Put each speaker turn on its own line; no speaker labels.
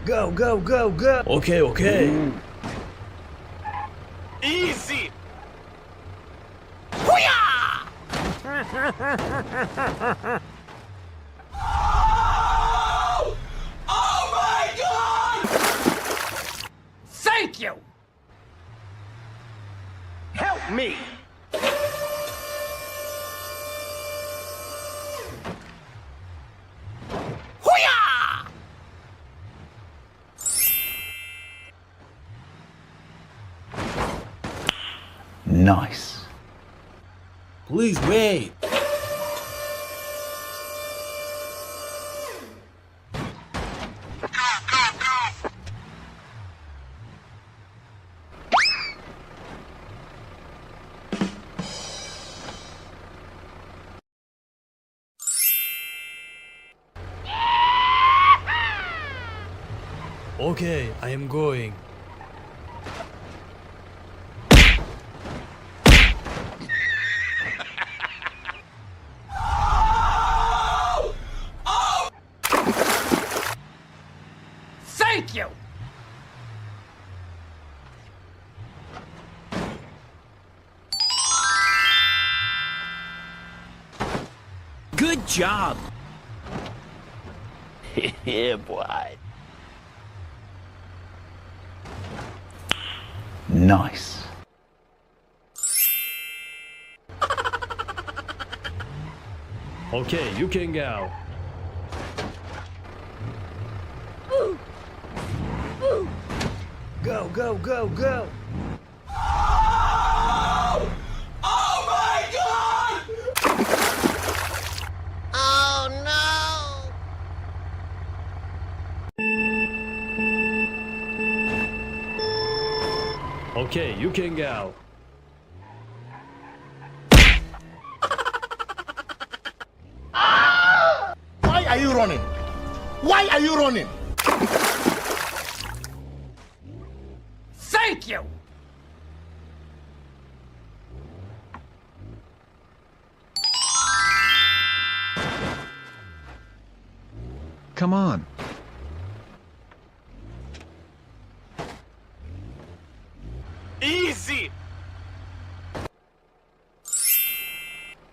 Go, go, go, go! Okay, okay.
Easy! Oh my God! Thank you! Help me!
Nice. Please wait. Okay, I am going.
Thank you! Good job!
Yeah, boy. Nice. Okay, you can go. Go, go, go, go!
Oh my God!
Oh no!
Okay, you can go.
Why are you running? Why are you running?
Thank you!
Come on.
Easy!